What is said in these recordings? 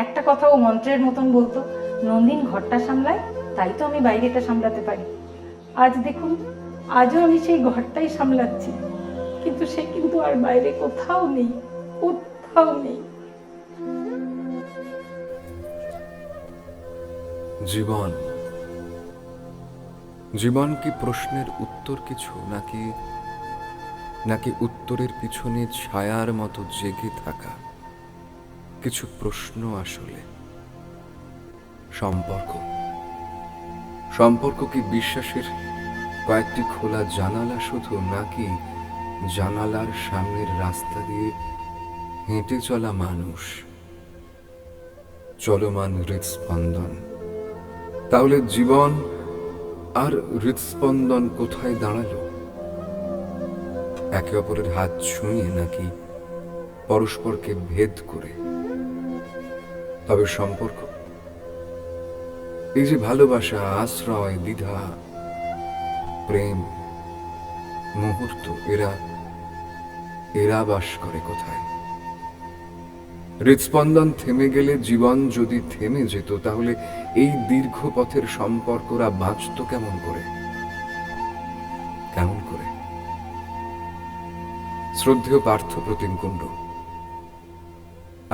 একটা কথা ও মন্ত্রের মতন বলতো, নন্দিন ঘরটা সামলায়, তাই তো আমি বাইরেটা সামলাতে পারি। আজ দেখুন, আজও আমি সেই ঘরটাই সামলাচ্ছি, কিন্তু সে কিন্তু আর বাইরে কোথাও নেই, কোথাও নেই। জীবন জীবন কি প্রশ্নের উত্তর কিছু, নাকি নাকি উত্তরের পিছনে ছায়ার মতো জেগে থাকা কিছু প্রশ্ন? আসলে সম্পর্ক সম্পর্ক কি বিশ্বাসের কয়েকটি খোলা জানালা শুধু, নাকি জানালার সামনের রাস্তা দিয়ে হেঁটে চলা মানুষ, চলমান হৃদস্পন্দন? তাহলে জীবন আর হৃদস্পন্দন কোথায় দাঁড়ালো? একে অপরের হাত ছুঁয়ে, নাকি পরস্পরকে ভেদ করে? তবে সম্পর্ক, এই যে ভালোবাসা, আশ্রয়, দ্বিধা, প্রেম, মুহূর্ত, এরা বাস করে কোথায়? হৃদস্পন্দন থেমে গেলে, জীবন যদি থেমে যেত, তাহলে এই দীর্ঘ পথের সম্পর্করা বাঁচত কেমন করে? কেমন করে? শ্রদ্ধেয় পার্থ প্রতিম কুণ্ডু,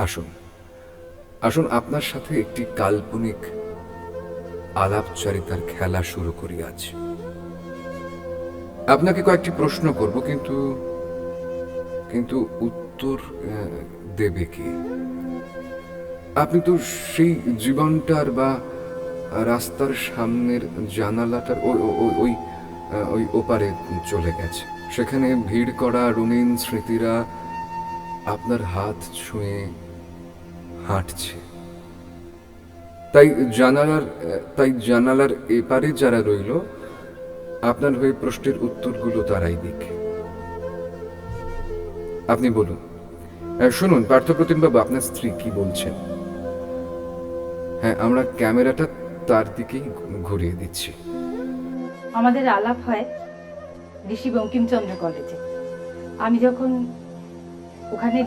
আসুন আসুন আপনার সাথে একটি কাল্পনিক আলাপচারিতার খেলা শুরু করি আজ। আপনাকে কয়েকটি প্রশ্ন করব, কিন্তু কিন্তু উত্তর দেবে কে? আপনি তো সেই জীবনটার বা রাস্তার সামনের জানালাটার ওই ওই ওপারে চলে গেছে। সেখানে ভিড় করা রঙিন স্মৃতিরা আপনার হাত ছুঁয়ে হাঁটছে। তাই জানালার এপারে যারা রইল, আপনার হয়ে প্রশ্নের উত্তরগুলো তারাই দিক। আপনি বলুন। শুনুন পার্থপ্রতিম বাবু, আপনার স্ত্রী কি বলছেন? হ্যাঁ, আমরা ক্যামেরাটা তার দিকেই ঘুরিয়ে দিচ্ছি। আমাদের আলাপ হয় ঋষি বঙ্কিমচন্দ্র কলেজে। আমি যখন ওখানে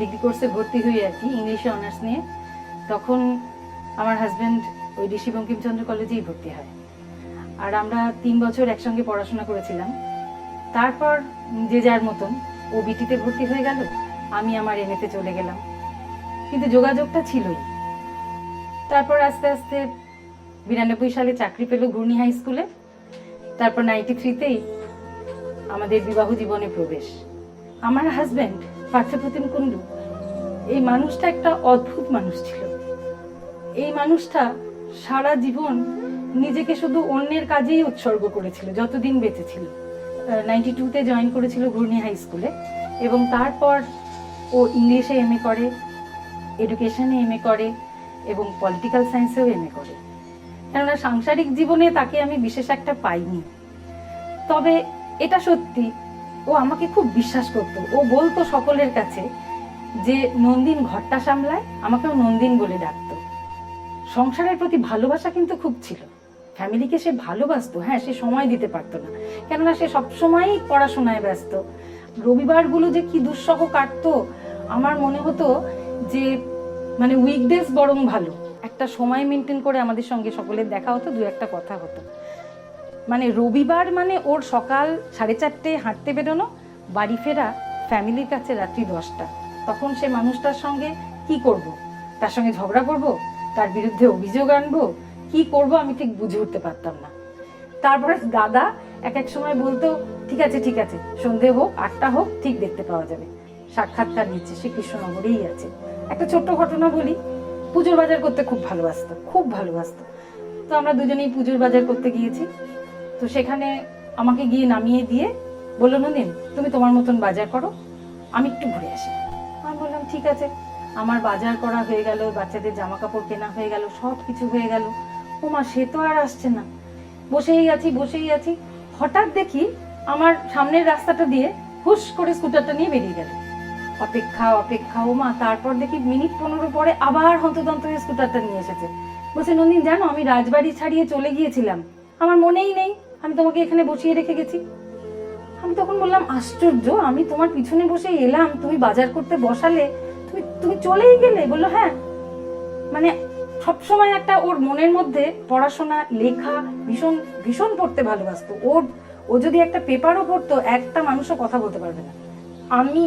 ডিগ্রি কোর্সে ভর্তি হই আর কি, ইংলিশে অনার্স নিয়ে, তখন আমার হাজব্যান্ড ওই ঋষি বঙ্কিমচন্দ্র কলেজেই ভর্তি হয়। আর আমরা 3 বছর একসঙ্গে পড়াশোনা করেছিলাম। তারপর যে যার মতন, ও বিটিতে ভর্তি হয়ে গেল, আমি আমার এমএতে চলে গেলাম, কিন্তু যোগাযোগটা ছিলই। তারপর আস্তে আস্তে 92 সালে চাকরি পেল ঘূর্ণি হাই স্কুলে। তারপর 93তেই আমাদের বিবাহ জীবনে প্রবেশ। আমার হাজব্যান্ড পার্থপ্রতিম কুণ্ডু, এই মানুষটা একটা অদ্ভুত মানুষ ছিল। এই মানুষটা সারা জীবন নিজেকে শুধু অন্যের কাজেই উৎসর্গ করেছিল যতদিন বেঁচে ছিল। 92তে জয়েন করেছিল ঘূর্ণি হাই স্কুলে, এবং তারপর ও ইংলিশে এমএ করে, এডুকেশনে এমএ করে, এবং পলিটিক্যাল সায়েন্সেও এমএ করে। কেননা সাংসারিক জীবনে তাকে আমি বিশেষ একটা পাইনি। তবে এটা সত্যি, ও আমাকে খুব বিশ্বাস করতো। ও বলতো সকলের কাছে যে নন্দিন ঘরটা সামলায়, আমাকেও নন্দিন বলে ডাকতো। সংসারের প্রতি ভালোবাসা কিন্তু খুব ছিল। ফ্যামিলিকে সে ভালোবাসতো, হ্যাঁ, সে সময় দিতে পারতো না, কেননা সে সবসময়ই পড়াশোনায় ব্যস্ত। রবিবারগুলো যে কি দুঃসহ কাটতো, আমার মনে হতো যে মানে উইকডেজ বরং ভালো। একটা সময় মেনটেন করে আমাদের সঙ্গে সকলের দেখা হতো, দু একটা কথা হতো। মানে রবিবার মানে ওর সকাল 4:30 হাঁটতে বেরোনো, বাড়ি ফেরা ফ্যামিলির কাছে রাত্রি 10টা। তখন সে মানুষটার সঙ্গে কি করব? তার সঙ্গে ঝগড়া করব, তার বিরুদ্ধে অভিযোগ আনবো, কি করব আমি ঠিক বুঝে উঠতে পারতাম না। তারপরে দাদা এক এক সময় বলতো, ঠিক আছে ঠিক আছে, সন্ধে হোক 8টা হোক, ঠিক দেখতে পাওয়া যাবে, সাক্ষাৎকার নিচ্ছে, সে কৃষ্ণনগরেই আছে। একটা ছোট্ট ঘটনা বলি, পুজোর বাজার করতে খুব ভালোবাসতো, খুব ভালোবাসতো। তো আমরা দুজনেই পুজোর বাজার করতে গিয়েছি। তো সেখানে আমাকে গিয়ে নামিয়ে দিয়ে বললো, নন্দিন তুমি তোমার মতন বাজার করো, আমি একটু ঘুরে আসি। আমি বললাম ঠিক আছে। আমার বাজার করা হয়ে গেল, বাচ্চাদের জামা কাপড় কেনা হয়ে গেল, সব কিছু হয়ে গেল। ওমা, সে তো আর আসছে না। বসেই আছি। হঠাৎ দেখি আমার সামনের রাস্তাটা দিয়ে হুশ করে স্কুটারটা নিয়ে বেরিয়ে গেল। অপেক্ষা ওমা, তারপর দেখি মিনিট 15 পরে আবার হন্তদন্ত হয়ে স্কুটারটা নিয়ে এসেছে। বলছে, নন্দিন জানো, আমি রাজবাড়ি ছাড়িয়ে চলে গিয়েছিলাম, আমার মনেই নেই আমি তোমাকে এখানে বসিয়ে রেখে গেছি। আমি তখন বললাম, আশ্চর্য, আমি তোমার পিছনে বসে এলাম, তুমি বাজার করতে বসালে, তুমি তুমি তুমি চলেই গেলে? বললো হ্যাঁ। মানে সবসময় একটা ওর মনের মধ্যে পড়াশোনা, লেখা, ভীষণ ভীষণ পড়তে ভালোবাসতো। ও যদি একটা পেপারও পড়তো, একটা মানুষও কথা বলতে পারবে না। আমি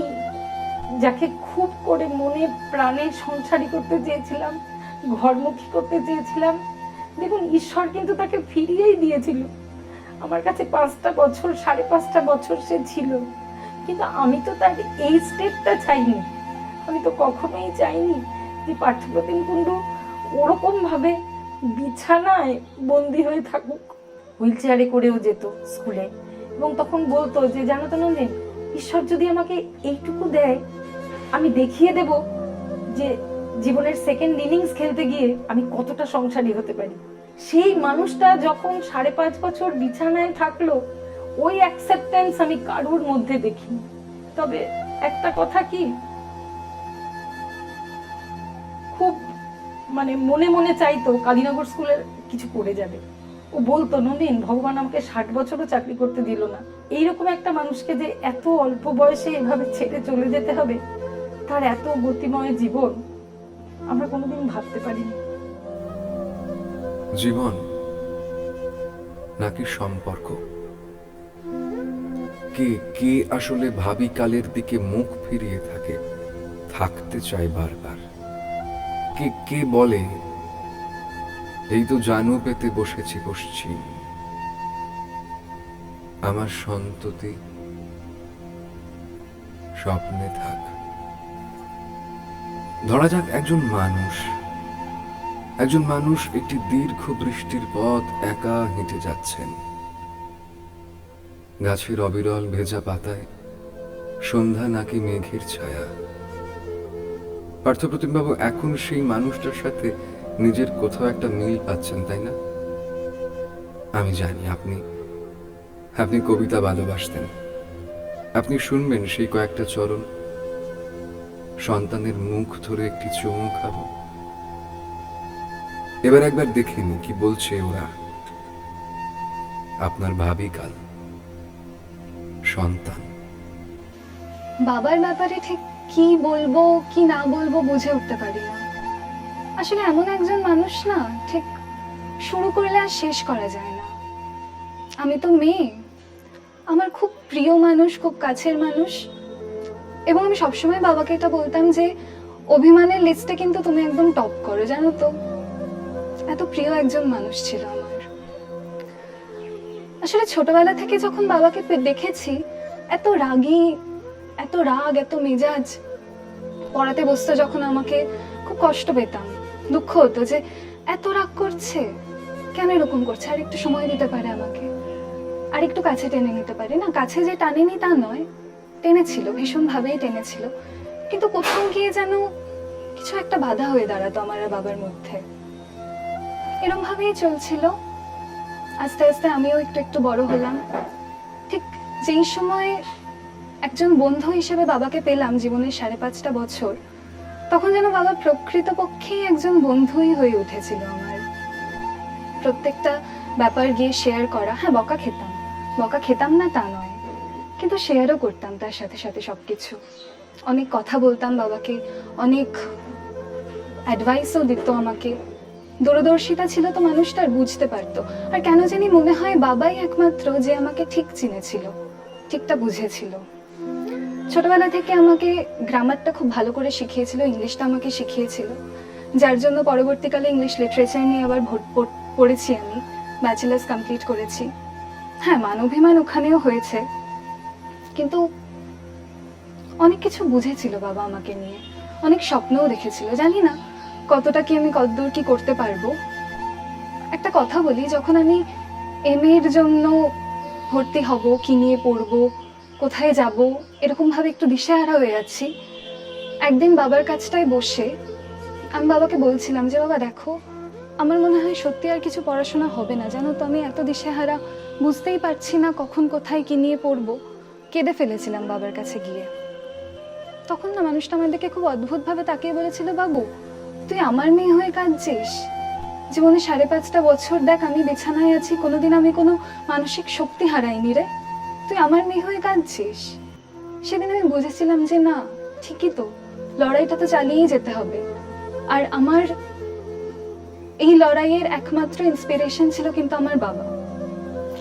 যাকে খুব করে মনে প্রাণে সংসারী করতে চেয়েছিলাম, ঘরমুখী করতে চেয়েছিলাম, দেখুন ঈশ্বর কিন্তু তাকে ফিরিয়েই দিয়েছিল। আমার কাছে 5টা বছর, 5.5টা বছর সে ছিল, কিন্তু আমি তো তার এই স্টেপটা চাইনি। আমি তো কখনোই চাইনি যে পার্থপ্রতিম কুণ্ডু ওরকম ভাবে বিছানায় বন্দি হয়ে থাকুক। হুইল চেয়ারে করেও যেত স্কুলে, এবং তখন বলতো যে জানো তো নন্দিন, ঈশ্বর যদি আমাকে এইটুকু দেয়, আমি দেখিয়ে দেব যে জীবনের সেকেন্ড ইনিংস খেলতে গিয়ে আমি কতটা সংসারী হতে পারি। সেই মানুষটা যখন 5.5 বছর বিছানায় থাকলো, ওই অ্যাকসেপ্টেন্স আমি কারোর মধ্যে দেখিনি। তবে একটা কথা কি, খুব মানে মনে মনে চাইতো কালীনগর স্কুলের কিছু করে যাবে। ও বলতো নন্দিন, ভগবান আমাকে 60 বছরও চাকরি করতে দিল না। এইরকম একটা মানুষকে যে এত অল্প বয়সে এভাবে ছেড়ে চলে যেতে হবে, তার এত গতিময় জীবন আমরা কোনোদিন ভাবতে পারিনি। জীবন নাকি সম্পর্ক? কে কে আসলে ভাবি কালের দিকে মুখ ফিরিয়ে থাকে, থাকতে চায় বারবার? কে কে বলে এই তো জানু পেতে বসেছি পশ্চিম, আমার সন্ততি স্বপ্নে থাক। ধরা যাক একজন মানুষ একটি দীর্ঘ বৃষ্টির পথ একা হেঁটে যাচ্ছেন। গাছের অবিরল ভেজা পাতায় সন্ধ্যা নাকি মেঘের ছায়া। পার্থপ্রতিমবাবু এখন সেই মানুষটার সাথে নিজের কোথাও একটা মিল পাচ্ছেন, তাই না? আমি জানি আপনি কবিতা ভালোবাসতেন। আপনি শুনবেন সেই কয়েকটা চরণ, সন্তানের মুখ ধরে একটি চুমু খাবো। এবার একবার দেখে নি কি বলছে ওরা, আপনার ভাবি কাল, সন্তান। বাবার ব্যাপারে ঠিক কি বলবো কি না বলবো বুঝে উঠতে পারি না। আসলে এমন একজন মানুষ না, ঠিক শুরু করলে আর শেষ করা যায় না। আমি তো মেয়ে, আমার খুব প্রিয় মানুষ, খুব কাছের মানুষ, এবং আমি সবসময় বাবাকে এটা বলতাম যে অভিমানের লিস্টে কিন্তু তুমি একদম টপ করো, জানো তো। এত প্রিয় একজন মানুষ ছিল আমার। আসলে ছোটবেলা থেকে যখন বাবাকে দেখেছি, এত রাগী, এত রাগ, এত মেজাজ। পড়াতে বসতো যখন আমাকে, খুব কষ্ট পেতাম, দুঃখ হতো যে এত রাগ করছে, কেন এরকম করছে, আর একটু সময় দিতে পারে আমাকে, আর একটু কাছে টেনে নিতে পারে না। কাছে যে টানেনি তা নয়, টেনেছিল, ভীষণ ভাবেই টেনেছিল, কিন্তু কোথাও গিয়ে যেন কিছু একটা বাধা হয়ে দাঁড়াতো আমার আর বাবার মধ্যে। এরকম ভাবেই চলছিল। আস্তে আস্তে আমিও একটু একটু বড় হলাম। ঠিক যেই সময় একজন বন্ধু হিসেবে বাবাকে পেলাম জীবনের 5.5টা বছর, তখন যেন বাবা প্রকৃতপক্ষেই একজন বন্ধুই হয়ে উঠেছিল আমার। প্রত্যেকটা ব্যাপার গিয়ে শেয়ার করা, হ্যাঁ বকা খেতাম না তা নয়, কিন্তু শেয়ারও করতাম তার সাথে সাথে সবকিছু। অনেক কথা বলতাম বাবাকে, অনেক অ্যাডভাইসও দিত আমাকে। দূরদর্শিতা ছিল তো মানুষটার, বুঝতে পারতো। আর কেন জানি মনে হয় বাবাই একমাত্র যে আমাকে ঠিক চিনেছিল, ঠিকটা বুঝেছিল। ছোটবেলা থেকে আমাকে গ্রামারটা খুব ভালো করে শিখিয়েছিল, ইংলিশটা আমাকে শিখিয়েছিল, যার জন্য পরবর্তীকালে ইংলিশ লিটারেচার নিয়ে আবার পড়েছি। আমি ব্যাচেলার্স কমপ্লিট করেছি। হ্যাঁ, মানবিমান ওখানেও হয়েছে, কিন্তু অনেক কিছু বুঝেছিল বাবা আমাকে নিয়ে, অনেক স্বপ্নও দেখেছিল। জানি না কতটা কি আমি কতদূর কি করতে পারবো। একটা কথা বলি, যখন আমি এমএ এর জন্য ভর্তি হব, কি নিয়ে পড়বো, কোথায় যাব, এরকম ভাবে একটু দিশেহারা হয়ে যাচ্ছি, একদিন বাবার কাছটায় বসে আমি বাবাকে বলছিলাম যে বাবা দেখো, আমার মনে হয় সত্যি আর কিছু পড়াশোনা হবে না, জানো তো। আমি এত দিশেহারা, বুঝতেই পারছি না কখন কোথায় কি নিয়ে পড়বো। কেঁদে ফেলেছিলাম বাবার কাছে গিয়ে। তখন না মানুষটা আমাদেরকে খুব অদ্ভুত ভাবে তাকিয়ে বলেছিল, বাবু তুই আমার মেয়ে হয়ে কাঁদছিস? জীবনে 5.5টা বছর দেখ আমি বিছানায় আছি, কোনোদিন আমি কোনো মানসিক শক্তি হারাইনি রে, তুই আমার মেয়ে হয়ে কাঁদছিস? সেদিন আমি বুঝেছিলাম যে না, ঠিকই তো, লড়াইটা তো চালিয়েই যেতে হবে। আর আমার এই লড়াইয়ের একমাত্র ইন্সপিরেশন ছিল কিন্তু আমার বাবা।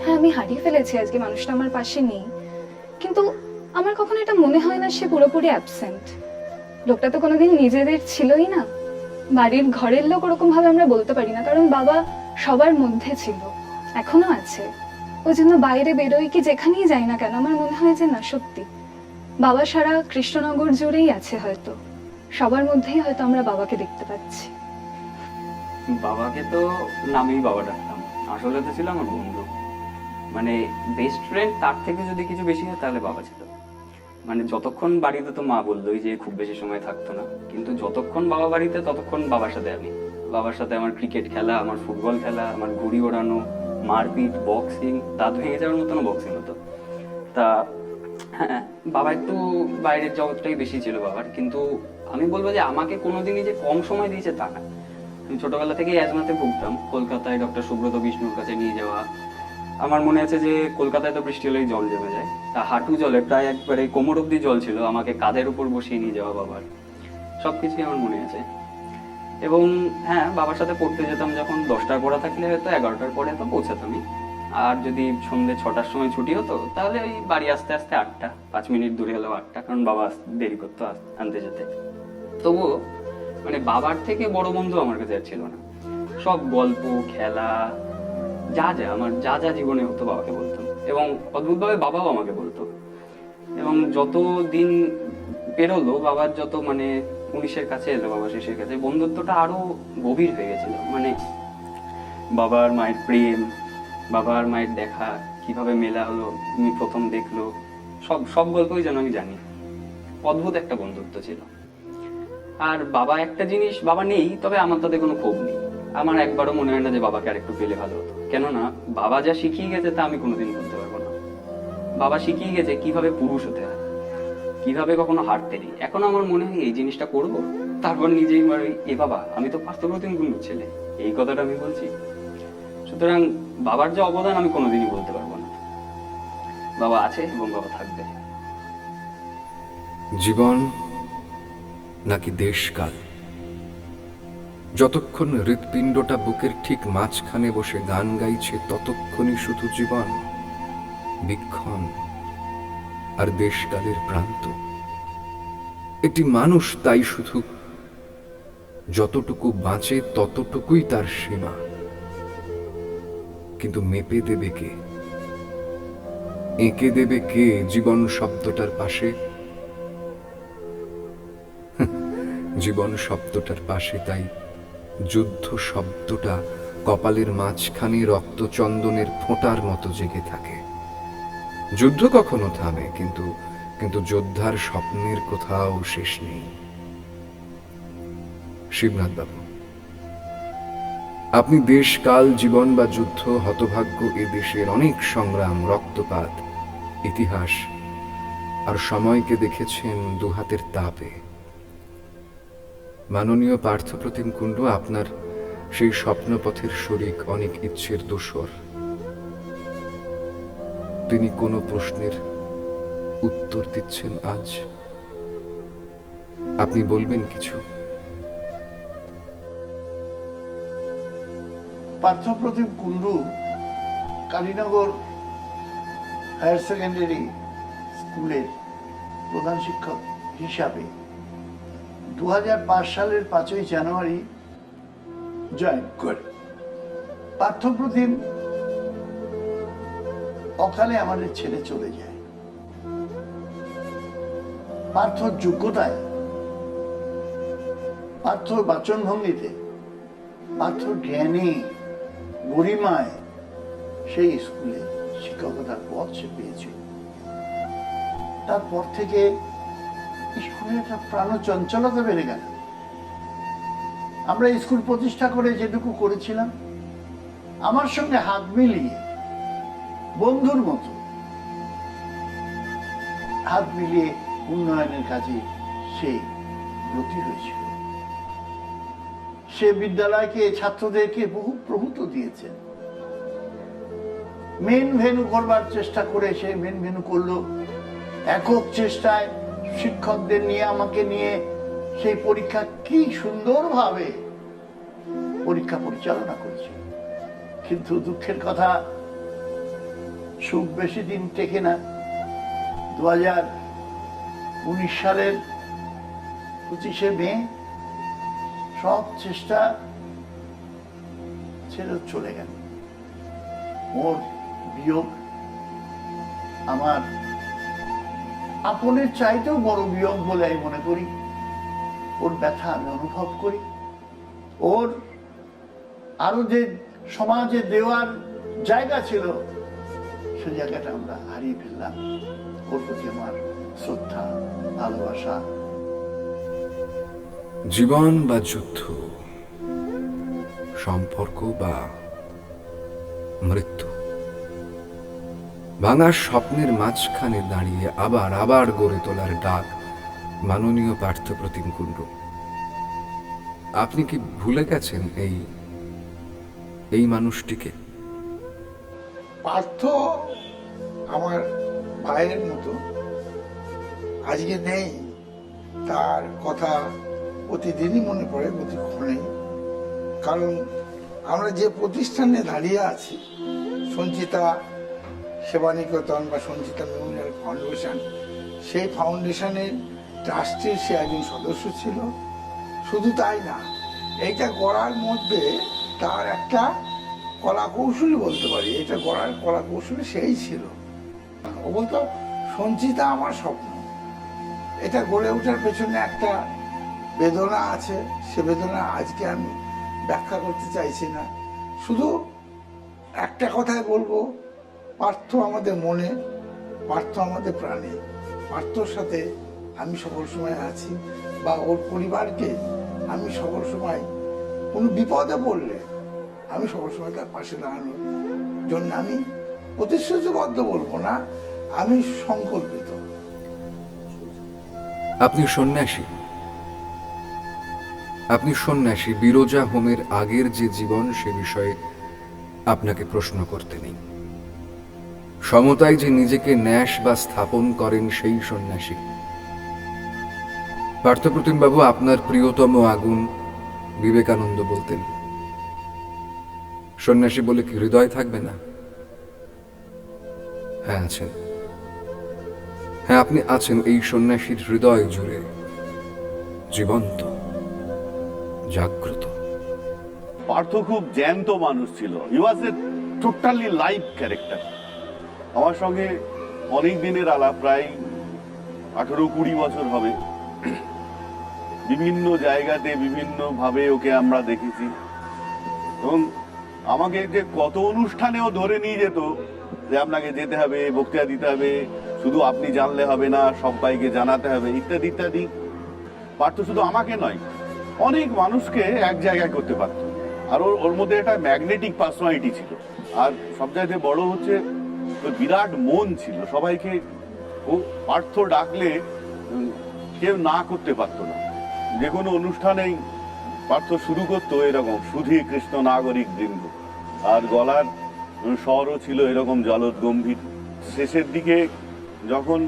হ্যাঁ, আমি হারিয়ে ফেলেছি, আজকে মানুষটা আমার পাশে নেই, কিন্তু আমার কখনো এটা মনে হয় না সে পুরোপুরি অ্যাবসেন্ট। লোকটা তো কোনোদিন নিজেদের ছিলই না, বাড়ির ঘরের লোক ওরকম ভাবে আমরা বলতে পারি না, কারণ বাবা সবার মধ্যে ছিল, এখনো আছে। ওই জন্য বাইরে বেরোই কি যেখানেই যাই না কেন, আমার মনে হয় যে না, সত্যি বাবা সারা কৃষ্ণনগর জুড়েই আছে, হয়তো সবার মধ্যেই হয়তো আমরা বাবাকে দেখতে পাচ্ছি। বাবাকে তো নামেই বাবা ডাকতাম, আসলে তো ছিল আমার বন্ধু, মানে বেস্ট ফ্রেন্ড। তার থেকে যদি কিছু বেশি হয় তাহলে বাবা ছিল। মানে যতক্ষণ বাড়িতে, তো মা বললোই যে খুব বেশি সময় থাকতো না, কিন্তু যতক্ষণ বাবা বাড়িতে ততক্ষণ বাবার সাথে আমি। বাবার সাথে আমার ক্রিকেট খেলা, আমার ফুটবল খেলা, আমার ঘুড়ি ওড়ানো, মারপিট, বক্সিং, দাঁত ভেঙে যাওয়ার মতন বক্সিং হতো। তা হ্যাঁ, বাবা একটু বাইরের জগৎটাই বেশি ছিল বাবার, কিন্তু আমি বলবো যে আমাকে কোনোদিনই যে কম সময় দিয়েছে তা না। আমি ছোটবেলা থেকেই অ্যাজমাতে ভুগতাম, কলকাতায় ডক্টর সুব্রত বিষ্ণুর কাছে নিয়ে যাওয়া। আমার মনে আছে যে কলকাতায় তো বৃষ্টি হলেই জল জমে যায়, তা হাঁটু জলে প্রায় একবারে কোমর অব্দি জল ছিল, আমাকে কাঁধের উপর বসিয়ে নিয়ে যাওয়া বাবার, সবকিছুই আমার মনে আছে। এবং হ্যাঁ, বাবার সাথে পড়তে যেতাম যখন 10টার পড়া থাকলে হয়তো 11টার পরে তো পৌঁছাতামই। আর যদি সন্ধ্যে 6টার সময় ছুটি হতো তাহলে ওই বাড়ি আসতে আসতে 8টা, 5 মিনিট দূরে হলেও 8টা, কারণ বাবা দেরি করতো আনতে যেতে। তবুও মানে বাবার থেকে বড় বন্ধু আমার কাছে আর ছিল না। সব গল্প, খেলা, যা যা আমার যা যা জীবনে হতো বাবাকে বলতাম, এবং অদ্ভুতভাবে বাবাও আমাকে বলতো। এবং যত দিন পেরোলো, বাবার যত মানে 19-এর কাছে এলো, বাবা শেষের কাছে, বন্ধুত্বটা আরো গভীর হয়ে গেছিল। মানে বাবার মায়ের প্রেম, বাবার মায়ের দেখা কিভাবে মেলা হলো, তুমি প্রথম দেখলো, সব সব গল্পই যেন আমি জানি। অদ্ভুত একটা বন্ধুত্ব ছিল। আর বাবা একটা জিনিস, বাবা নেই তবে আমার তাতে কোনো ক্ষোভ নেই। আমার একবারও মনে হয় না যে বাবাকে আরেকটু পেলে ভালো হতো, কেননা বাবা যা শিখিয়ে গেছে তা আমি কোনোদিন করতে পারবো না। বাবা শিখিয়ে গেছে কিভাবে পুরুষ হতে হয়, কিভাবে কখনো হারতে নেই। এখন আমার মনে হয় এই জিনিসটা করব, তারপর নিজেই মারি, এ বাবা আমি তো পার্থপ্রতিম কুণ্ডুর ছেলে, এই কথাটা আমি বলছি। সুতরাং বাবার যে অবদান আমি কোনোদিনই বলতে পারবো না। বাবা আছে এবং বাবা থাকবে। জীবন নাকি দেশকাল, যতক্ষণ হৃৎপিণ্ডটা বুকের ঠিক মাঝখানে বসে গান গাইছে ততক্ষণই শুধু জীবন, বিক্ষণ আর দেশকালের প্রান্ত। একটি মানুষ তাই শুধু যতটুকু বাঁচে ততটুকুই তার সীমা, কিন্তু মেপে দেবে কে, এঁকে দেবে কে জীবন শব্দটার পাশে? জীবন শব্দটার পাশে তাই যুদ্ধ শব্দটা কপালের মাঝখানে রক্তচন্দনের ফোঁটার মতো জেগে থাকে। যুদ্ধ কখনো থামে, কিন্তু কিন্তু যোদ্ধার স্বপ্নের কোথাও শেষ নেই। শিবনাথ বাবু, আপনি দেশ, কাল, জীবন বা যুদ্ধ, হতভাগ্য এ দেশের অনেক সংগ্রাম, রক্তপাত, ইতিহাস আর সময়কে দেখেছেন দুহাতের তাপে। মাননীয় পার্থপ্রতিম কুণ্ডু আপনার সেই স্বপ্নপথের শরিক, অনেক ইচ্ছের দোসর। তিনি কোনো প্রশ্নের উত্তর দিচ্ছেন আজ, আপনি বলবেন কিছু? পার্থপ্রতিম কুণ্ডু কালীনগর হায়ার সেকেন্ডারি স্কুলের প্রধান শিক্ষক হিসাবে 2005 সালের 5ই জানুয়ারি জয়েন করে। পার্থপ্রতিম অকালে আমাদের ছেড়ে চলে যায়। পার্থর যোগ্যতায়, পার্থর বাচনভঙ্গিতে, পার্থর জ্ঞানী গরিমায় সেই স্কুলে শিক্ষকতার পথ সে পেয়েছিল। তারপর থেকে স্কুলে একটা প্রাণ চঞ্চলতা বেড়ে গেল। আমরা স্কুল প্রতিষ্ঠা করে যেটুকু করেছিলাম, আমার সঙ্গে হাত মিলিয়ে বন্ধুর মতো হাত মিলিয়ে উন্নয়নের কাজে সে ব্রতী হয়েছিল। সে বিদ্যালয়কে, ছাত্রদেরকে বহু প্রভূত দিয়েছেন। মেন ভেন্যু করবার চেষ্টা করে সে মেন ভেন্যু করলো। একক চেষ্টায় শিক্ষকদের নিয়ে, আমাকে নিয়ে সেই পরীক্ষা কি সুন্দরভাবে পরীক্ষা পরিচালনা করেছে। কিন্তু দুঃখের কথা, সুখ বেশি দিন টেকে না। 2019 সালের 25শে মে সব চেষ্টা ছেড়ে চলে গেল। ওর বিয়োগ আমার আপনের চাইতেও বড় বিয়োগ বলে আমি মনে করি। ওর ব্যথা আমি অনুভব করি। ওর আরো যে সমাজে দেওয়ার জায়গা ছিল, সে জায়গাটা আমরা হারিয়ে ফেললাম। ওর প্রতি আমার শ্রদ্ধা, ভালোবাসা। জীবন বা যুদ্ধ, সম্পর্ক বা মৃত্যু, ভাঙা স্বপ্নের মাঝখানে দাঁড়িয়ে আবার আবার গড়ে তোলার ডাক মাননীয় পার্থপ্রতিম কুণ্ডু। আপনি কি ভুলে গেছেন এই মানুষটিকে? পার্থ আমার ভাইয়ের মতো, আজকে নেই, তার কথা প্রতিদিনই মনে পড়ে, প্রতিক্ষণে। কারণ আমরা যে প্রতিষ্ঠানে দাঁড়িয়ে আছি, সঞ্চিতা সেবানিকেতন বা সঞ্চিতা মেমোরিয়াল ফাউন্ডেশন, সেই ফাউন্ডেশনের ট্রাস্টির সে একজন সদস্য ছিল। শুধু তাই না, এইটা গড়ার মধ্যে তার একটা কলা কৌশলী বলতে পারি, এটা গড়ার কলা কৌশলী সেই ছিল। ও বলতো, সঞ্চিতা আমার স্বপ্ন। এটা গড়ে ওঠার পেছনে একটা বেদনা আছে, সে বেদনা আজকে আমি ব্যাখ্যা করতে চাইছি না। শুধু একটা কথাই বলবো, পার্থ আমাদের মনে, পার্থ আমাদের প্রাণে। পার্থর সাথে আমি সকল সময় আছি, বা ওর পরিবারকে আমি সকল সময় কোনো বিপদে পড়লে আমি সকল সময় তার পাশে দাঁড়ানোর জন্য আমি প্রতিশ্রুতিবদ্ধ বলবো না, আমি সংকল্পিত। আপনি সন্ন্যাসী। বিরজা হোমের আগের যে জীবন, সে বিষয়ে আপনাকে প্রশ্ন করতে নেই। সমতায় যে নিজেকে ন্যাস বা স্থাপন করেন, সেই সন্ন্যাসী। পার্থপ্রতিম বাবু, আপনার প্রিয়তম আগুন বিবেকানন্দ বলতেন, সন্ন্যাসী বলে কি হৃদয় থাকবে না? হ্যাঁ আছেন। হ্যাঁ, আপনি আছেন এই সন্ন্যাসীর হৃদয় জুড়ে, জীবন্ত, জাগ্রত। পার্থ খুব জ্যান্ত মানুষ ছিল। হি ওয়াজ এ টোটালি লাইভ ক্যারেক্টার। আমার সঙ্গে অনেক দিনের আলাপ, প্রায় 18-20 বছর হবে। বিভিন্ন জায়গাতে বিভিন্ন ভাবে ওকে আমরা দেখেছি, এবং আমাকে যে কত অনুষ্ঠানেও ধরে নিয়ে যেত যে আপনাকে যেতে হবে, বক্তৃতা দিতে হবে, শুধু আপনি জানলে হবে না, সবাইকে জানাতে হবে, ইত্যাদি ইত্যাদি। পার্থ শুধু আমাকে নয়, অনেক মানুষকে এক জায়গায় করতে পারত। আর ওর মধ্যে একটা ম্যাগনেটিক পার্সোনালিটি ছিল। আর সবচাইতে বড় হচ্ছে ওর বিরাট মন ছিল। সবাইকে ও পার্থ ডাকলে কেউ না করতে পারতো না। যে কোনো অনুষ্ঠানেই পার্থ শুরু করতো এরকম, সুধী কৃষ্ণ নাগরিক বৃন্দ, আর গলার স্বরও ছিল এরকম জলদ গম্ভীর। শেষের দিকে যখন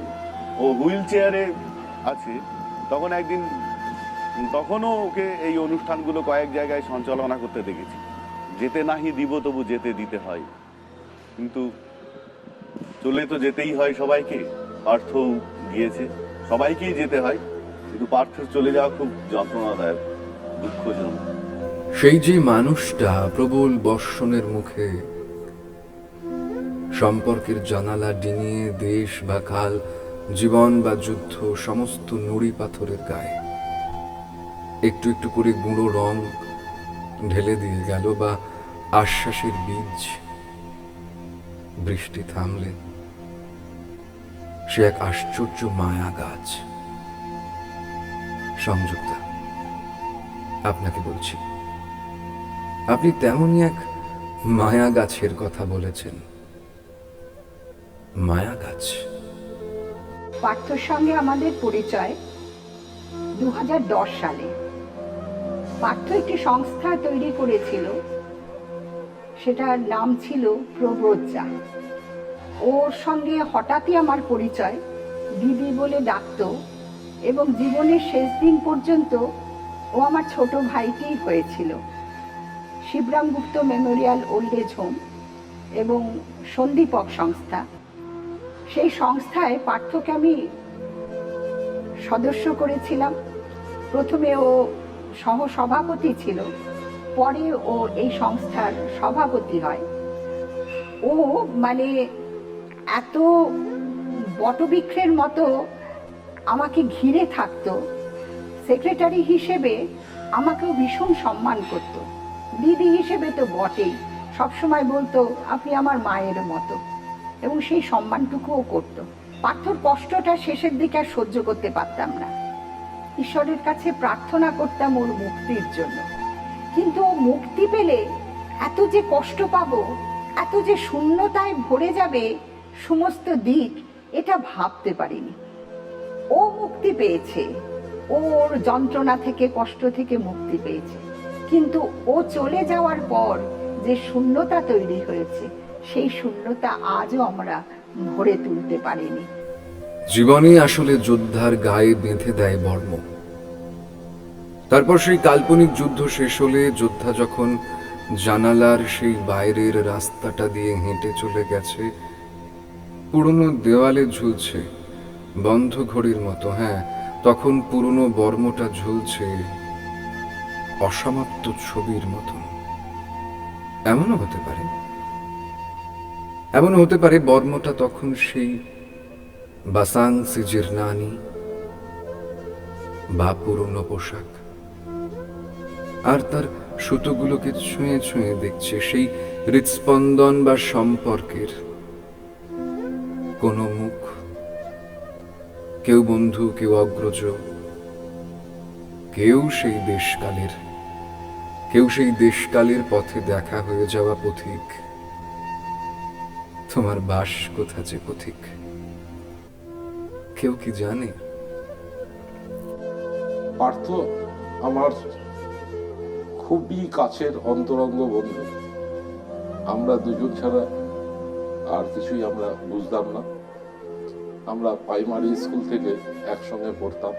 ও হুইল চেয়ারে আছে, তখন একদিন, তখনও ওকে এই অনুষ্ঠানগুলো কয়েক জায়গায় সঞ্চালনা করতে দেখেছি। যেতে নাহি দিব তবু যেতে দিতে হয়, কিন্তু চলে তো যেতেই হয় সবাইকে। পার্থ গিয়েছে, সবাইকেই যেতে হয়, কিন্তু পার্থের চলে যাওয়া খুব যন্ত্রণাদায়ক, দুঃখজনক। সেই যে মানুষটা প্রবল বর্ষণের মুখে সম্পর্কের জানালা ডিঙিয়ে দেশ বা কাল, জীবন বা যুদ্ধ, সমস্ত নুড়ি পাথরের গায়ে একটু একটু করে গুঁড়ো রং ঢেলে দিয়ে গেল, বা আশ্বাসের বীজ বৃষ্টি থামলে সে এক আশ্চর্য মায়া গাছ। সংযুক্তা, আপনাকে বলছি, আপনি তেমনই এক মায়া গাছের কথা বলেছেন। মায়া গাছ। পার্থর সঙ্গে আমাদের পরিচয় 2010 সালে। পার্থ একটি সংস্থা তৈরি করেছিল, সেটার নাম ছিল প্রব্রজ্জা। ওর সঙ্গে হঠাৎই আমার পরিচয়, দিদি বলে ডাকতো, এবং জীবনের শেষ দিন পর্যন্ত ও আমার ছোট ভাইটিই হয়েছিল। শিবরাম গুপ্ত মেমোরিয়াল ওল্ড এজ হোম এবং সন্দীপক সংস্থা, সেই সংস্থায় পার্থকে আমি সদস্য করেছিলাম। প্রথমে ও সহসভাপতি ছিল, পরে ও এই সংস্থার সভাপতি হয়। ও মানে এত বটবৃক্ষের মতো আমাকে ঘিরে থাকতো। সেক্রেটারি হিসেবে আমাকেও ভীষণ সম্মান করত, দিদি হিসেবে তো বটেই, সবসময় বলতো আপনি আমার মায়ের মতো, এবং সেই সম্মানটুকুও করত। পার্থর কষ্টটা শেষের দিকে আর সহ্য করতে পারতাম না। ঈশ্বরের কাছে প্রার্থনা করতাম ওর মুক্তির জন্য, কিন্তু ও মুক্তি পেলে এত যে কষ্ট পাবো, এত যে শূন্যতায় ভরে যাবে সমস্ত দিক, এটা ভাবতে পারিনি। ও মুক্তি পেয়েছে, ওর যন্ত্রণা থেকে, কষ্ট থেকে মুক্তি পেয়েছে, কিন্তু ও চলে যাওয়ার পর যে শূন্যতা তৈরি হয়েছে, সেই শূন্যতা আজও আমরা ভরে তুলতে পারিনি। জীবনই আসলে যোদ্ধার গায়ে বেঁধে দেয় বর্ম। তারপর সেই কাল্পনিক যুদ্ধ শেষ হলে যোদ্ধা যখন জানালার সেই বাইরের রাস্তাটা দিয়ে হেঁটে চলে গেছে, পুরনো দেওয়ালে ঝুলছে বন্ধ ঘড়ির মতো, হ্যাঁ, তখন পুরনো বর্মটা ঝুলছে অসমাপ্ত ছবির মতন। এমনও হতে পারে বর্মটা তখন সেই বাসাং সিজিরনানি বা পুরনো পোশাক, আর তার সুতোগুলোকে ছুঁয়ে ছুঁয়ে দেখছে সেই হৃৎস্পন্দন বা সম্পর্কের কোনো মুখ, কেউ বন্ধু, কেউ অগ্রজ, কেউ সেই দেশকালের পথে দেখা হয়ে যাওয়া পথিক। তোমার বাস কোথা যে পথিক, কেউ কি জানে? পার্থ আমার খুবই কাছের অন্তরঙ্গ বন্ধু। আমরা দুজন ছাড়া আর কিছুই আমরা বুঝতাম না। আমরা প্রাইমারি স্কুল থেকে একসঙ্গে পড়তাম।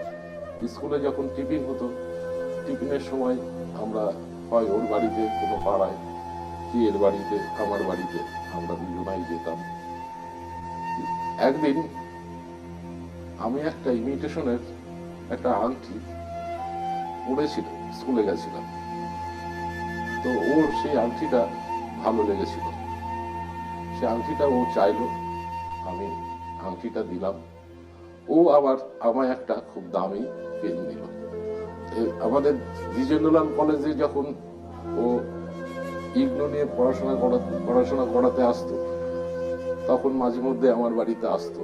স্কুলে যখন টিফিন হতো, টিফিনের সময় আমরা হয় ওর বাড়িতে, কোনো পাড়ায়, কি এর বাড়িতে, আমার বাড়িতে, আমরা দুজনাই যেতাম। একদিন আমি একটা ইমিটেশনের একটা আংটি পড়েছিল, স্কুলে গেছিলাম, তো ওর সেই আংটিটা ভালো লেগেছিল। সে আংটিটা ও চাইলো, আমি আংটিটা দিলাম। ও আবার আমায় একটা খুব দামি পেন দিল। আমাদের দ্বিজেন্দ্রলাল কলেজে যখন ও ইগনো নিয়ে পড়াশোনা করাতে আসতো, তখন মাঝে মধ্যে আমার বাড়িতে আসতো,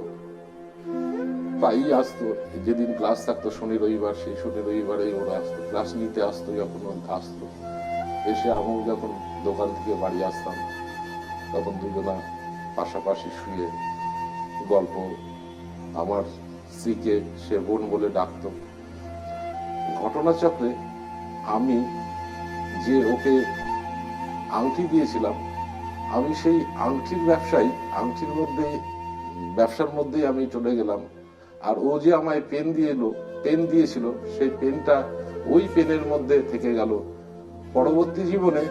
প্রায়ই আসতো। যেদিন ক্লাস থাকতো শনি রবিবার, সেই শনি রবিবারেই ওরা আসতো, ক্লাস নিতে আসতো। যখন ও আসতো, এসে আমি যখন দোকান থেকে বাড়ি আসতাম, তখন দুজনা পাশাপাশি শুয়ে গল্প, আমার স্ত্রীকে সে বোন বলে ডাকতো। ঘটনাচক্রে আমি যে ওকে আংটি দিয়েছিলাম, আমি সেই আংটির ব্যবসার মধ্যেই আমি চলে গেলাম। আর ও যে আমায় পেন দিয়েছিল, সেই পেনটা ওই পেনের মধ্যে থেকে গেল। পরবর্তী জীবনে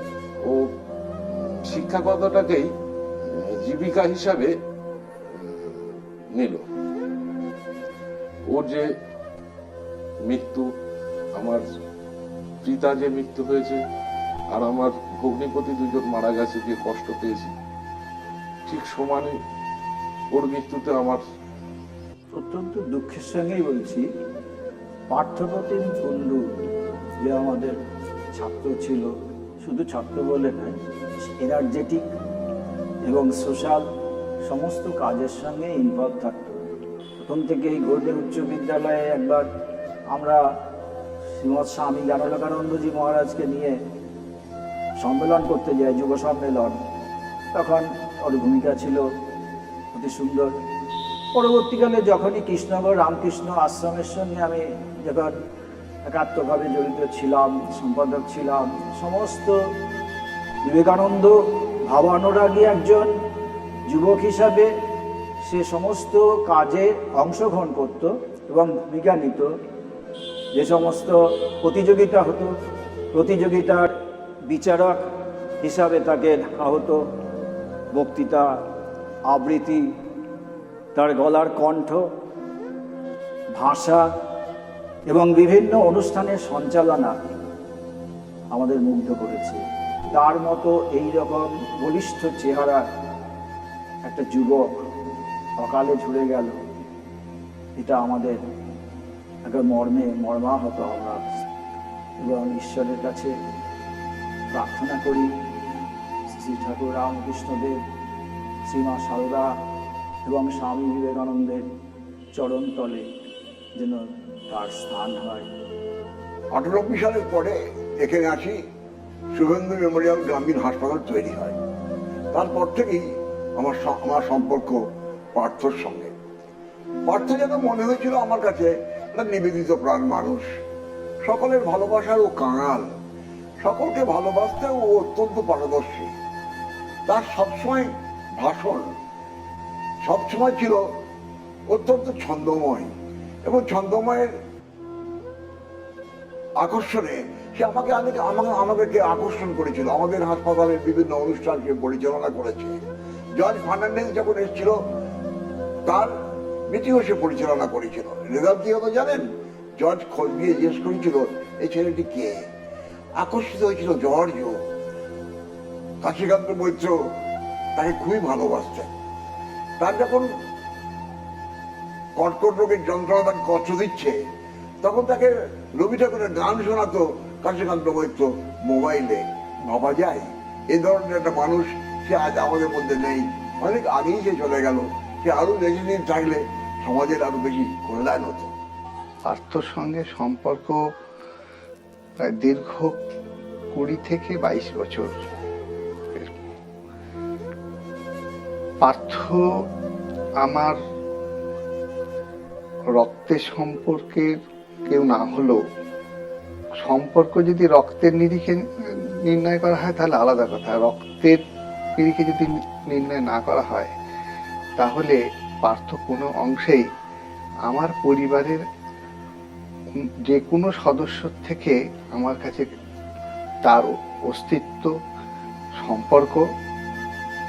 ও শিক্ষকতাটাকেই জীবিকা হিসাবে নিল। ওর যে মৃত্যু, আমার পিতা যে মৃত্যু হয়েছে, আর আমার ভগ্নিপতি দুজন মারা গেছে, যে কষ্ট পেয়েছি, ঠিক সমানে ওর মৃত্যুতে আমার অত্যন্ত দুঃখের সঙ্গেই বলছি, পার্থপ্রতিম কুণ্ডু যে আমাদের ছাত্র ছিল, শুধু ছাত্র বলে নয়, এনার্জেটিক এবং সোশ্যাল সমস্ত কাজের সঙ্গে ইনভলভ থাকতো। প্রথম থেকে এই গৌড় উচ্চ বিদ্যালয়ে একবার আমরা শ্রীমৎ স্বামী জ্ঞানালোকানন্দজি মহারাজকে নিয়ে সম্মেলন করতে যাই, যুব সম্মেলন। তখন ওর ভূমিকা ছিল অতি সুন্দর। পরবর্তীকালে যখনই কৃষ্ণগড় রামকৃষ্ণ আশ্রমের সঙ্গে আমি যখন একাত্মভাবে জড়িত ছিলাম, সম্পাদক ছিলাম, সমস্ত বিবেকানন্দ ভাবানুরাগী একজন যুবক হিসাবে সে সমস্ত কাজে অংশগ্রহণ করত। এবং ভূমিকা নিত। যে সমস্ত প্রতিযোগিতা হতো, প্রতিযোগিতার বিচারক হিসাবে তাকে ডাকা হতো। বক্তৃতা, আবৃত্তি, তার গলার কণ্ঠ, ভাষা এবং বিভিন্ন অনুষ্ঠানের সঞ্চালনা আমাদের মুগ্ধ করেছে। তার মতো এই রকম বলিষ্ঠ চেহারা একটা যুবক অকালে ঝরে গেল, এটা আমাদের একটা মর্মাহত আমরা, এবং ঈশ্বরের কাছে প্রার্থনা করি শ্রী ঠাকুর রামকৃষ্ণদেব, শ্রীমা সারদা এবং স্বামী বিবেকানন্দের চরণতলে যেন তার স্থান হয়। 98 সালের পরে এখানে আসি, শুভেন্দু মেমোরিয়াল গ্রামীণ হাসপাতাল তৈরি হয়। তারপর থেকেই আমার সম্পর্ক পার্থর সঙ্গে। পার্থ যেন মনে হয়েছিল আমার কাছে একটা নিবেদিত প্রাণ মানুষ, সকলের ভালোবাসার ও কাঙাল, সকলকে ভালোবাসতে ও অত্যন্ত পারদর্শী। তার সবসময় ভাষণ সবসময় ছিল অত্যন্ত ছন্দময়, এবং ছন্দময়ের আকর্ষণে সে আমাকে আকর্ষণ করেছিল। আমাদের হাসপাতালের বিভিন্ন অনুষ্ঠানকে পরিচালনা করেছে। জর্জ ফার্নান্ডেজ যখন এসেছিল তার মিটিংও সে পরিচালনা করেছিল। রেজাল্ট কি হতো জানেন? জর্জ খোঁজ নিয়ে জিজ্ঞেস করেছিল এই ছেলেটি কে। আকর্ষিত হয়েছিল জর্জও। কাশীকান্ত মৈত্র তাকে খুবই ভালোবাসতেন। তার যখন কর্কট রোগের যন্ত্রণা তাকে কষ্ট দিচ্ছে, তখন তাকে রবি ঠাকুরের গান শোনাতো কাশীকান্ত মৈত্র মোবাইলে। ভাবা যায় এই ধরনের একটা মানুষ সে আজ আমাদের মধ্যে নেই, অনেক আগেই সে চলে গেল। সে আরো বেশি দিন থাকলে সমাজের আরো বেশি কল্যাণ হতো। পার্থর সঙ্গে সম্পর্ক প্রায় দীর্ঘ 20 থেকে 22 বছর। পার্থ আমার রক্তের সম্পর্কের কেউ না হলেও, সম্পর্ক যদি রক্তের নিরিখে নির্ণয় করা হয় তাহলে আলাদা কথা। রক্তের নিরিখে যদি নির্ণয় না করা হয় তাহলে পার্থ কোনো অংশেই আমার পরিবারের যে কোনো সদস্য থেকে আমার কাছে তার অস্তিত্ব, সম্পর্ক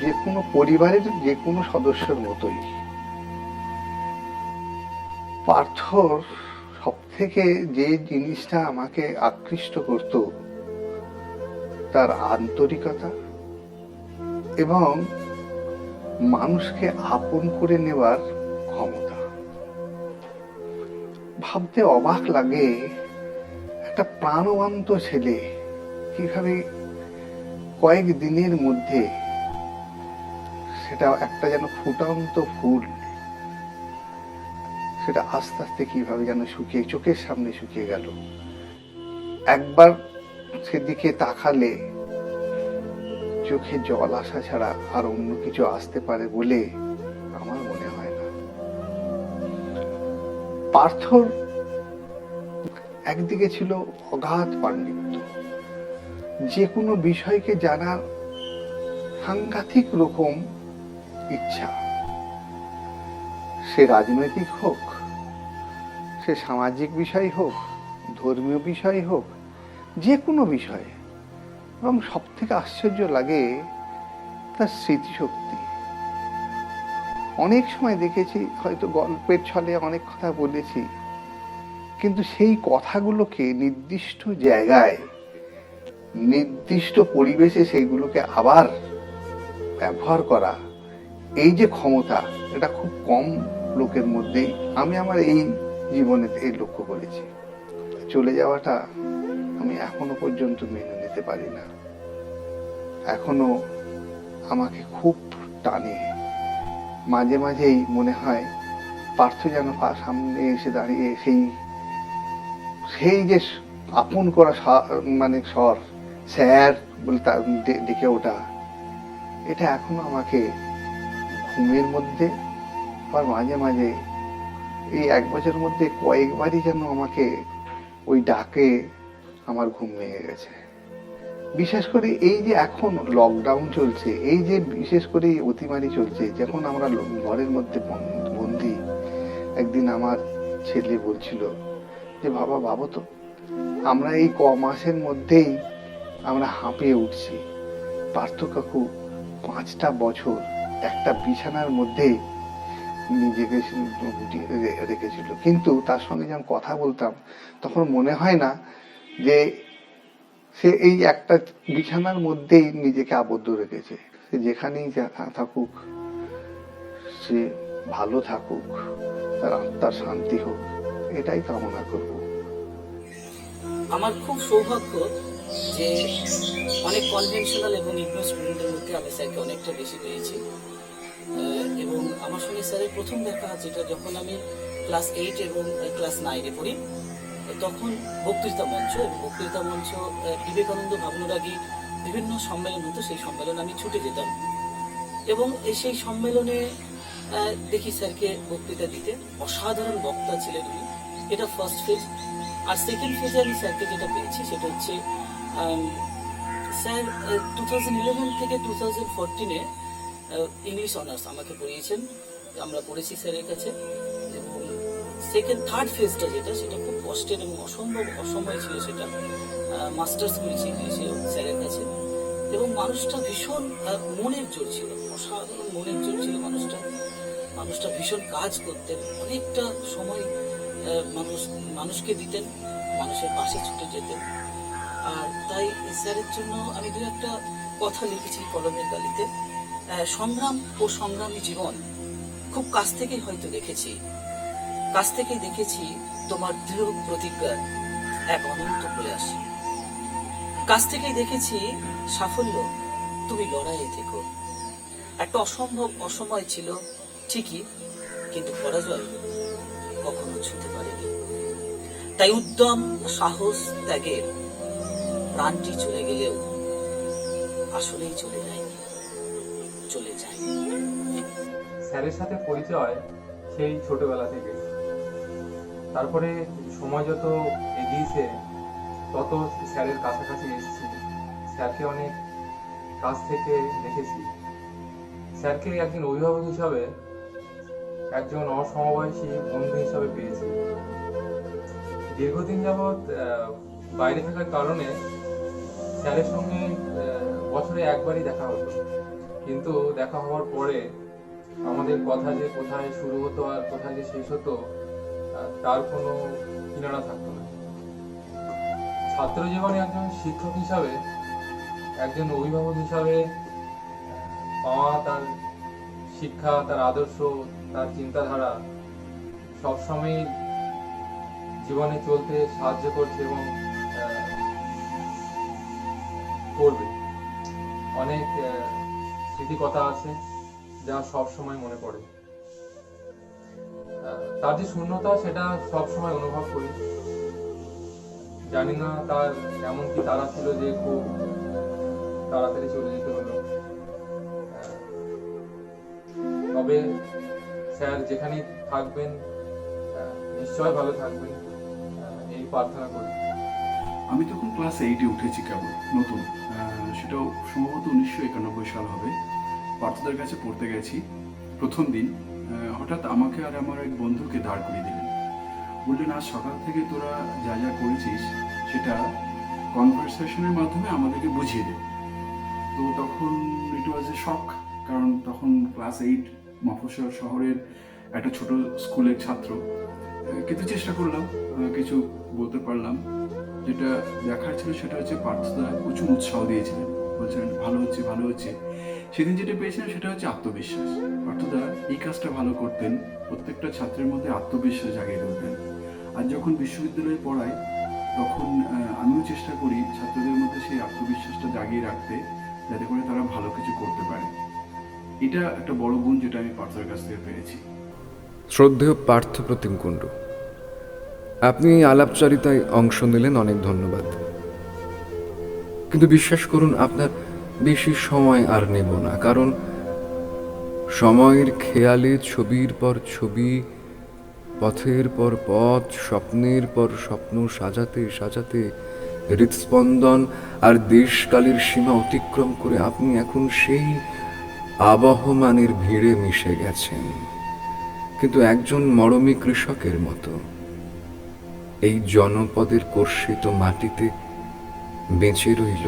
যে কোনো পরিবারের যে কোনো সদস্যের মতোই। পার্থর সব থেকে যে জিনিসটা আমাকে আকৃষ্ট করত তার আন্তরিকতা এবং মানুষকে আপন করে নেওয়ার ক্ষমতা। ভাবতে অবাক লাগে একটা প্রাণবন্ত ছেলে কিভাবে কয়েক দিনের মধ্যে সেটা একটা যেন ফুটন্ত ফুল, সেটা আস্তে আস্তে কিভাবে যেন শুকিয়ে চোখের সামনে শুকিয়ে গেল। একবার সেদিকে তাকালে চোখে জল আসা ছাড়া আর অন্য কিছু আসতে পারে বলে আমার মনে হয় না। পার্থর একদিকে ছিল অগাধ পাণ্ডিত্য, যে কোনো বিষয়কে জানার সাংঘাতিক রকম ইচ্ছা। সে রাজনৈতিক হোক, সে সামাজিক বিষয় হোক, ধর্মীয় বিষয় হোক, যে কোনো বিষয়ে। এবং সব থেকে আশ্চর্য লাগে তার স্মৃতিশক্তি। অনেক সময় দেখেছি হয়তো গল্পের ছলে অনেক কথা বলেছি, কিন্তু সেই কথাগুলোকে নির্দিষ্ট জায়গায় নির্দিষ্ট পরিবেশে সেইগুলোকে আবার ব্যবহার করা, এই যে ক্ষমতা, এটা খুব কম লোকের মধ্যেই আমি আমার এই জীবনে এই লক্ষ্য করেছি। চলে যাওয়াটা আমি এখনো পর্যন্ত মেনে নিতে পারি না। এখনো আমাকে খুব টানে। মাঝে মাঝেই মনে হয় পার্থ যেন সামনে এসে দাঁড়িয়ে সেই যে আপন করা মানে স্বর, স্যার বলে তার ডেকে ওঠা, এটা এখনো আমাকে ঘুমের মধ্যে আর মাঝে মাঝে এই 1 বছরের মধ্যে কয়েকবারই যেন আমাকে ওই ডাকে আমার ঘুম ভেঙে গেছে। বিশেষ করে এই যে এখন লকডাউন চলছে, এই যে বিশেষ করে অতিমারি চলছে, যখন আমরা ঘরের মধ্যে বন্দি, একদিন আমার ছেলে বলছিল যে বাবা ভাবো তো, আমরা এই ক মাসের মধ্যেই আমরা হাঁপিয়ে উঠছি। পার্থ কাকু 5টা বছর একটা বিছানার মধ্যে নিজেকে গুটিয়ে রেখেছিল, কিন্তু তার সঙ্গে যখন কথা বলতাম তখন মনে হয় না যে সে এই একটা বিছানার মধ্যেই নিজেকে আবদ্ধ রেখেছে। সে যেখানেই থাকুক, সে ভালো থাকুক, তার আত্মার শান্তি হোক, এটাই কামনা করব। আমার খুব সৌভাগ্য যে অনেক কনভেনশনাল এবং ইগনো স্টুডেন্টের মধ্যে আমি স্যারকে অনেকটা বেশি পেয়েছি। এবং আমার সঙ্গে স্যারের প্রথম দেখা, যেটা যখন আমি ক্লাস 8 এবং ক্লাস 9-এ পড়ি, তখন বক্তৃতা মঞ্চ বিবেকানন্দ ভাবনুরাগী বিভিন্ন সম্মেলন হতো, সেই সম্মেলনে আমি ছুটে যেতাম এবং সেই সম্মেলনে দেখি স্যারকে বক্তৃতা দিতে। অসাধারণ বক্তা ছিলেন উনি, এটা ফার্স্ট ফেজ। আর সেকেন্ড ফেজে আমি স্যারকে যেটা পেয়েছি সেটা হচ্ছে স্যার 2011 থেকে 2014-এ ইংলিশ অনার্স আমাকে পড়িয়েছেন, আমরা পড়েছি স্যারের কাছে। এবং থার্ড ফেজটা যেটা, সেটা খুব কষ্টের এবং অসম্ভব অসময় ছিল। সেটা মাস্টার্স করেছি ইংলিশে স্যারের কাছে। এবং মানুষটা ভীষণ মনের জোর ছিল, অসাধারণ মনের জোর ছিল মানুষটা ভীষণ কাজ করতেন, অনেকটা সময় মানুষকে দিতেন, মানুষের পাশে ছুটে যেতেন। আর তাই স্যারের জন্য আমি দু একটা কথা লিখেছি কলমের গালিতে। সংগ্রাম ও সংগ্রামী জীবন খুব কাছ থেকেই হয়তো দেখেছি তোমার দৃঢ় প্রতিজ্ঞার এক অনন্ত প্রয়াস। কাছ থেকেই দেখেছি সাফল্য, তুমি লড়াইয়ে থেকো। একটা অসম্ভব অসময় ছিল ঠিকই, কিন্তু পরাজয় কখনো ছুঁতে পারেনি। তাই উদ্যম, সাহস, ত্যাগের প্রাণটি চলে গেলেও আসলেই চলে যায়। স্যারের সাথে পরিচয় সেই ছোটবেলা থেকে। তারপরে সময় যত এগিয়েছে তত স্যারের কাছাকাছি এসেছি, স্যারকে অনেক কাছ থেকে দেখেছি। স্যারকে একজন অভিভাবক হিসাবে, একজন অসমবয়সী বন্ধু হিসাবে পেয়েছি। দীর্ঘদিন যাবৎ বাইরে থাকার কারণে স্যারের সঙ্গে বছরে একবারই দেখা হতো, কিন্তু দেখা হওয়ার পরে আমাদের কথা যে কোথায় শুরু হতো আর কোথায় যে শেষ হতো তার কোনো কিনারা থাকতো না। ছাত্র জীবনে একজন শিক্ষক হিসাবে, একজন অভিভাবক হিসাবে পাওয়া তার শিক্ষা, তার আদর্শ, তার চিন্তাধারা সবসময় জীবনে চলতে সাহায্য করছে এবং করবে। অনেক স্মৃতিকথা আছে যা সব সময় মনে পড়ে। তার যে শূন্যতা সেটা সব সময় অনুভব করি। জানি না তার এমন কি তারা ছিল যে খুব তাড়াতাড়ি চলে যেতে হলো। তবে স্যার যেখানেই থাকবেন নিশ্চয় ভালো থাকবেন, এই প্রার্থনা করি। আমি তখন ক্লাস 8-এ উঠেছি, কেবল নতুন, সেটাও সম্ভবত 1991 সাল হবে। পার্থদের কাছে পড়তে গেছি প্রথম দিন। হঠাৎ আমাকে আর আমার এক বন্ধুকে দাঁড় করিয়ে দিলেন, বললেন আজ সকাল থেকে তোরা যা যা করেছিস সেটা কনভারসেশনের মাধ্যমে আমাদেরকে বুঝিয়ে দে। তো তখন ইট ওয়াজ এ শক, কারণ তখন ক্লাস 8 মফস্বল শহরের একটা ছোট স্কুলের ছাত্র, কিন্তু চেষ্টা করলাম, কিছু বলতে পারলাম। যেটা দেখার ছিল সেটা হচ্ছে পার্থদা প্রচুর উৎসাহ দিয়েছিলেন, বলছেন ভালো হচ্ছে। সেদিন যেটা পেয়েছিলাম সেটা হচ্ছে আত্মবিশ্বাস। পার্থদা এই কাজটা ভালো করতেন, প্রত্যেকটা ছাত্রের মধ্যে আত্মবিশ্বাস জাগিয়ে তুলতেন। আর যখন বিশ্ববিদ্যালয়ে পড়াই তখন আমিও চেষ্টা করি ছাত্রদের মধ্যে সেই আত্মবিশ্বাসটা জাগিয়ে রাখতে, যাতে করে তারা ভালো কিছু করতে পারে। এটা একটা বড় গুণ যেটা আমি পার্থদের কাছ থেকে পেয়েছি। শ্রদ্ধেয় পার্থ প্রতিম কুণ্ডু, আপনি এই আলাপচারিতায় অংশ নিলেন, অনেক ধন্যবাদ। কিন্তু বিশ্বাস করুন আপনার বেশি সময় আর নেব না, কারণ সময়ের খেয়ালে ছবির পর ছবি, পথের পর পথ, স্বপ্নের পর স্বপ্ন সাজাতে সাজাতে হৃদস্পন্দন আর দেশকালের সীমা অতিক্রম করে আপনি এখন সেই আবহমানের ভিড়ে মিশে গেছেন। কিন্তু একজন মরমী কৃষকের মতো এই জনপদের কর্ষিত মাটিতে বেঁচে রইল,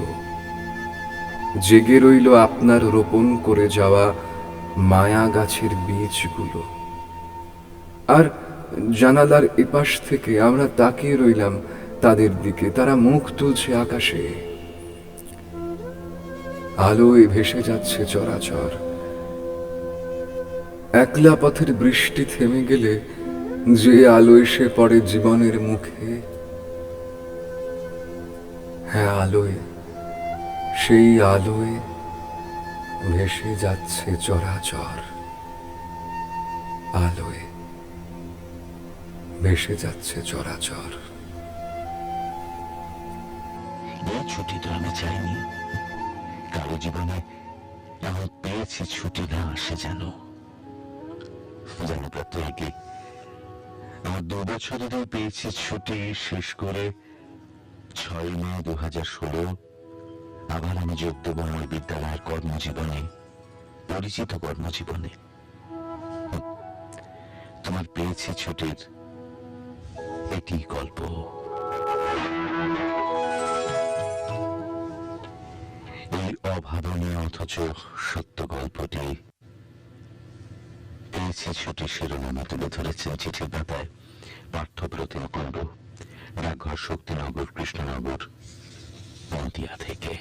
জেগে রইল আপনার রোপণ করে যাওয়া মায়া গাছের বীজগুলো। আর জানালার এপাশ থেকে আমরা তাকিয়ে রইলাম তাদের দিকে, তারা মুখ তুলছে আকাশে। আলোয় ভেসে যাচ্ছে চরাচর। একলা পথের বৃষ্টি থেমে গেলে যে আলো এসে পড়ে জীবনের মুখে, হ্যাঁ আলোয়, সেই আলোয় ভেসে যাচ্ছে চরাচর। আলোয় ভেসে যাচ্ছে চরাচর। এই ছুটি তো আমি চাইনি, কারো জীবনে এমন পেয়েছি ছুটি না আসে যেন প্রত্যেকে। আমার 2 বছরেরই পেয়েছি ছুটি শেষ করে 6 মে 2016 আবার আমি যোগ দেব আমার বিদ্যালয়ের কর্মজীবনে, পরিচিত কর্মজীবনে। তোমার পেয়েছি ছুটির এটি গল্প। এই অভাবনীয় অথচ সত্য গল্পটি পেয়েছি ছুটি শিরোনামে তুলে ধরেছেন চিঠির পাতায় পার্থপ্রতিম কুণ্ডু, ডাকঘর শক্তিনগর, কৃষ্ণনগর, নদিয়া থেকে।